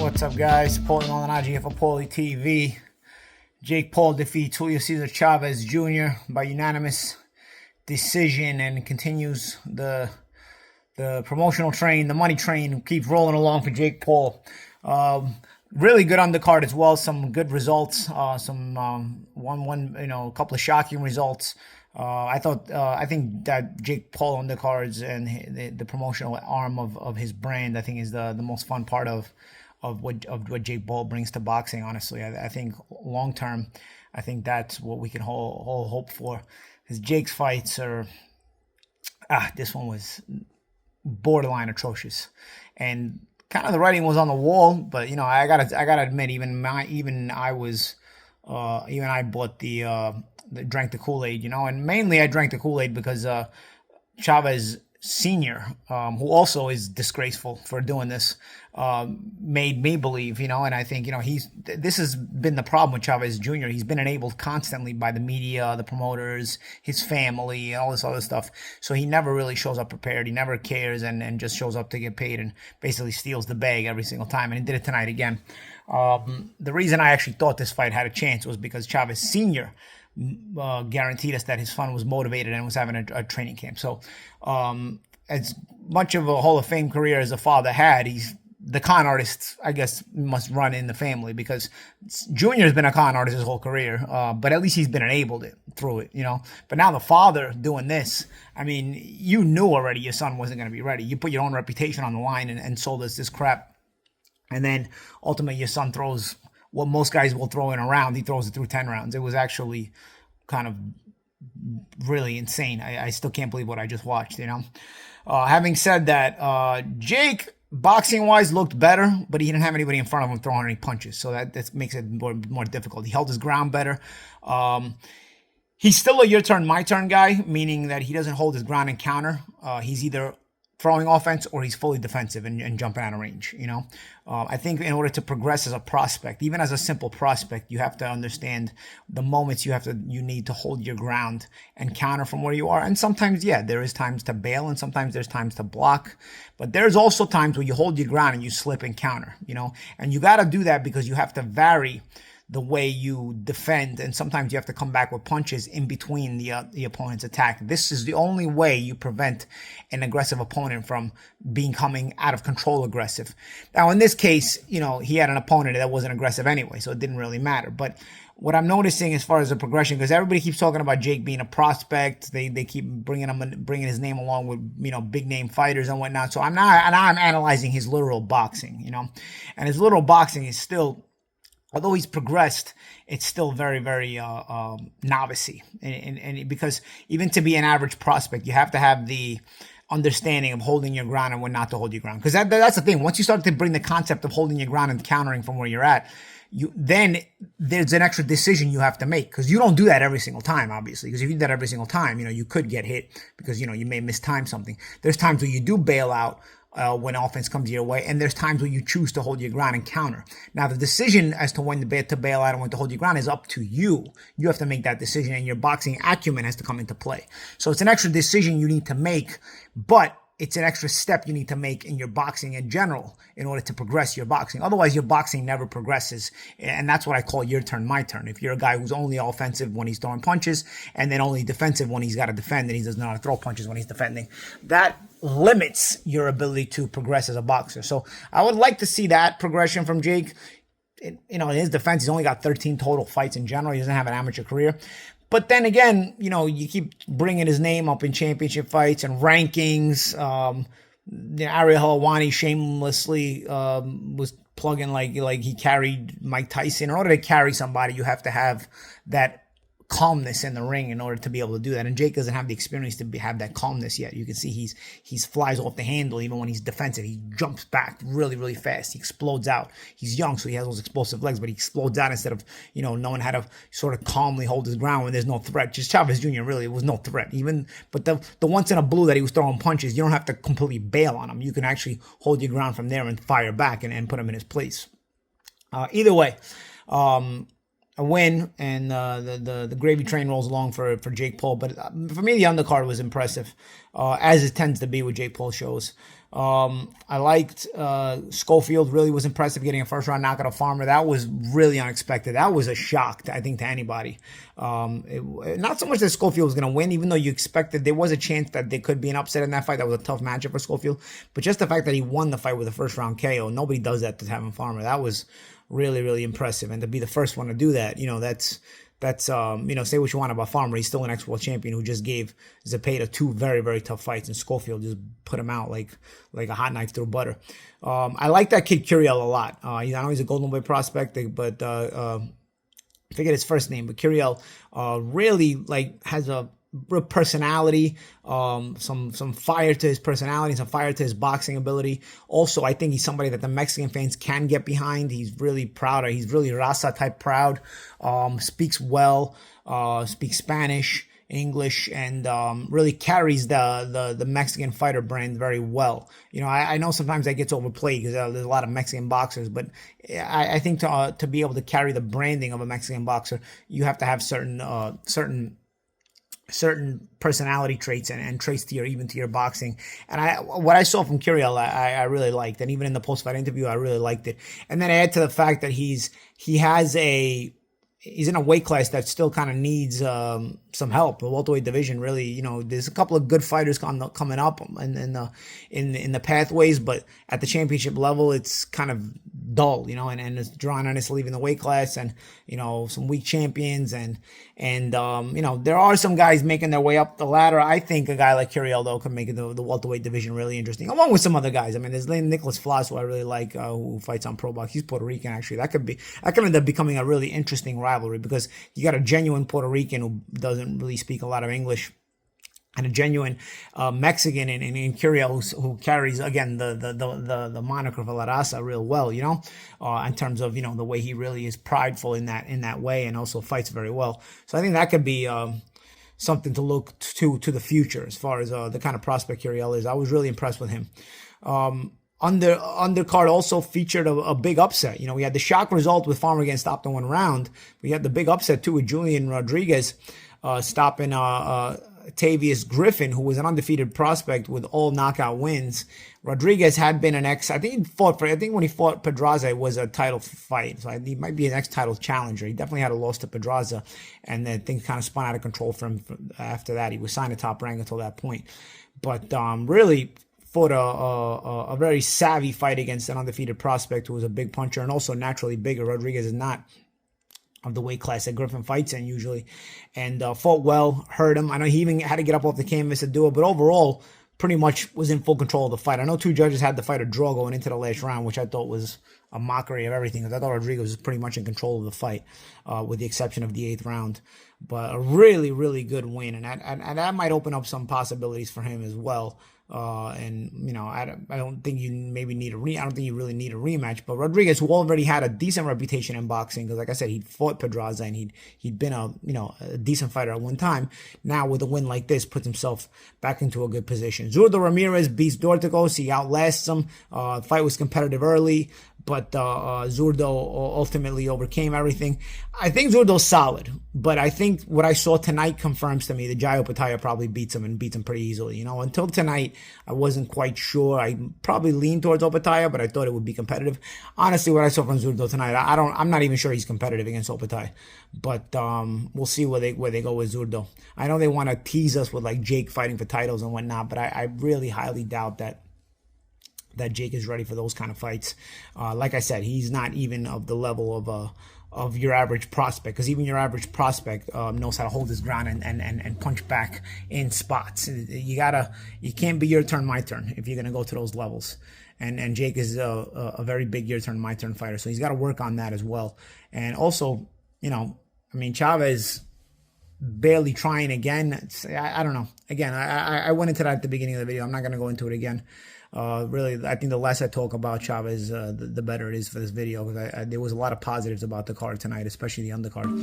What's up, guys? Paulie Malignaggi for Paulie TV. Jake Paul defeats Julio Cesar Chavez Jr. by unanimous decision and continues the promotional train, the money train, keeps rolling along for Jake Paul. Really good undercard as well. Some good results. A couple of shocking results. I think that Jake Paul undercards and the promotional arm of his brand, I think, is the most fun part of what Jake Paul brings to boxing. Honestly, I think long term, I think that's what we can hold hope for. Because Jake's fights are, this one was borderline atrocious, and kind of the writing was on the wall. But I gotta admit, even I bought drank the Kool-Aid, and mainly I drank the Kool-Aid because Chavez Sr., who also is disgraceful for doing this, made me believe, and I think, this has been the problem with Chavez Jr. He's been enabled constantly by the media, the promoters, his family, and all this other stuff. So he never really shows up prepared. He never cares and just shows up to get paid and basically steals the bag every single time. And he did it tonight again. The reason I actually thought this fight had a chance was because Chavez Sr. Guaranteed us that his son was motivated and was having a training camp. So as much of a Hall of Fame career as a father had, he's the con artist, I guess, must run in the family, because Junior has been a con artist his whole career, but at least he's been enabled through it, But now the father doing this, I mean, you knew already your son wasn't going to be ready. You put your own reputation on the line and sold us this crap. And then ultimately your son throws what most guys will throw in a round. He throws it through 10 rounds. It was actually kind of really insane. I still can't believe what I just watched, Having said that, Jake, boxing-wise, looked better, but he didn't have anybody in front of him throwing any punches, so that makes it more difficult. He held his ground better. He's still a your turn, my turn guy, meaning that he doesn't hold his ground and counter. He's either throwing offense or he's fully defensive and jumping out of range, I think in order to progress as a prospect, even as a simple prospect, you have to understand the moments you need to hold your ground and counter from where you are. And sometimes, there is times to bail and sometimes there's times to block, but there's also times where you hold your ground and you slip and counter, and you got to do that because you have to vary the way you defend, and sometimes you have to come back with punches in between the opponent's attack. This is the only way you prevent an aggressive opponent from becoming out of control aggressive. Now, in this case, he had an opponent that wasn't aggressive anyway, so it didn't really matter. But what I'm noticing as far as the progression, because everybody keeps talking about Jake being a prospect, they keep bringing his name along with big name fighters and whatnot. So I'm analyzing his literal boxing, and his literal boxing is still, although he's progressed, it's still very, very novice-y. And because even to be an average prospect, you have to have the understanding of holding your ground and when not to hold your ground. Because that's the thing. Once you start to bring the concept of holding your ground and countering from where you're at, then there's an extra decision you have to make, because you don't do that every single time, obviously. Because if you do that every single time, you could get hit because, you may mistime something. There's times where you do bail out when offense comes your way, and there's times where you choose to hold your ground and counter. Now, the decision as to when to bail out and when to hold your ground is up to you. You have to make that decision, and your boxing acumen has to come into play. So it's an extra decision you need to make, but it's an extra step you need to make in your boxing in general in order to progress your boxing. Otherwise, your boxing never progresses, and that's what I call your turn, my turn. If you're a guy who's only offensive when he's throwing punches and then only defensive when he's got to defend and he doesn't know how to throw punches when he's defending, that limits your ability to progress as a boxer. So I would like to see that progression from Jake. In his defense, he's only got 13 total fights in general. He doesn't have an amateur career. But then again, you keep bringing his name up in championship fights and rankings. Ariel Helwani shamelessly was plugging like he carried Mike Tyson. In order to carry somebody, you have to have that calmness in the ring in order to be able to do that. And Jake doesn't have the experience to have that calmness yet. You can see he's flies off the handle even when he's defensive. He jumps back really, really fast. He explodes out. He's young, so he has those explosive legs, but he explodes out instead of, knowing how to sort of calmly hold his ground when there's no threat. Just Chavez Jr. really was no threat. But the once in a blue that he was throwing punches, you don't have to completely bail on him. You can actually hold your ground from there and fire back and put him in his place. Either way, a win, and the gravy train rolls along for Jake Paul. But for me, the undercard was impressive. as it tends to be with Jake Paul shows. I liked Schofield. Really was impressive getting a first round knockout of Farmer. That was really unexpected. That was a shock, I think, to anybody. Not so much that Schofield was going to win, even though you expected there was a chance that there could be an upset in that fight. That was a tough matchup for Schofield. But just the fact that he won the fight with a first round KO, nobody does that to Tevin Farmer. That was really, really impressive. And to be the first one to do that, that's say what you want about Farmer. He's still an ex-world champion who just gave Zepeda 2 very, very tough fights, and Schofield just put him out like a hot knife through butter. I like that kid Curiel a lot. I know he's a Golden Boy prospect, but I forget his first name, but Curiel really has a real personality, some fire to his personality, some fire to his boxing ability. Also, I think he's somebody that the Mexican fans can get behind. He's really proud. He's really Raza type proud. Speaks well, speaks Spanish, English, and really carries the Mexican fighter brand very well. I know sometimes that gets overplayed because there's a lot of Mexican boxers, but I think to be able to carry the branding of a Mexican boxer, you have to have certain personality traits and traits to your boxing. And what I saw from Curiel, I really liked. And even in the post-fight interview, I really liked it. And then add to the fact that he's in a weight class that still kind of needs some help. The welterweight division, really, there's a couple of good fighters coming up in the pathways, but at the championship level, it's kind of dull, and it's drawn on us leaving the weight class, and some weak champions, and there are some guys making their way up the ladder. I think a guy like Curiel, though, can make the welterweight division really interesting, along with some other guys. I mean, there's Nicholas Floss, who I really like, who fights on Pro Box. He's Puerto Rican, actually. That could end up becoming a really interesting rivalry, because you got a genuine Puerto Rican who doesn't really speak a lot of English, and a genuine Mexican in Curiel who carries, again, the moniker of La Raza real well, in terms of, the way he really is prideful in that way, and also fights very well. So I think that could be something to look to the future as far as the kind of prospect Curiel is. I was really impressed with him. Undercard also featured a big upset. We had the shock result with Farmer getting stopped in 1 round. We had the big upset too with Julian Rodriguez stopping Tavius Griffin, who was an undefeated prospect with all knockout wins. Rodriguez had been an I think when he fought Pedraza, it was a title fight. So he might be an ex-title challenger. He definitely had a loss to Pedraza, and then things kind of spun out of control for him after that. He was signed to Top Rank until that point. But really fought a very savvy fight against an undefeated prospect who was a big puncher, and also naturally bigger. Rodriguez is not of the weight class that Griffin fights in usually, and fought well, hurt him. I know he even had to get up off the canvas to do it, but overall, pretty much was in full control of the fight. I know 2 judges had the fight a draw going into the last round, which I thought was a mockery of everything, because I thought Rodriguez was pretty much in control of the fight, with the exception of the 8th round. But a really, really good win, and that might open up some possibilities for him as well. I don't think you maybe need I don't think you really need a rematch. But Rodriguez, who already had a decent reputation in boxing, because like I said, he'd fought Pedraza and he'd been a decent fighter at one time. Now with a win like this, puts himself back into a good position. Zurdo Ramirez beats Dorticos. He outlasts him. Fight was competitive early, but Zurdo ultimately overcame everything. I think Zurdo's solid, but I think what I saw tonight confirms to me that Jai Opetaia probably beats him pretty easily. Until tonight, I wasn't quite sure. I probably leaned towards Opetaia, but I thought it would be competitive. Honestly, what I saw from Zurdo tonight, I'm not even sure he's competitive against Opetaia, but we'll see where they go with Zurdo. I know they want to tease us with like Jake fighting for titles and whatnot, but I really highly doubt that Jake is ready for those kind of fights. Like I said, he's not even of the level of your average prospect, because even your average prospect knows how to hold his ground and punch back in spots. You can't be your turn, my turn if you're gonna go to those levels. And Jake is a very big your turn, my turn fighter, so he's got to work on that as well. And also, Chavez barely trying again. I don't know. Again, I went into that at the beginning of the video. I'm not gonna go into it again. Really, I think the less I talk about Chavez, the better it is for this video, because there was a lot of positives about the card tonight, especially the undercard.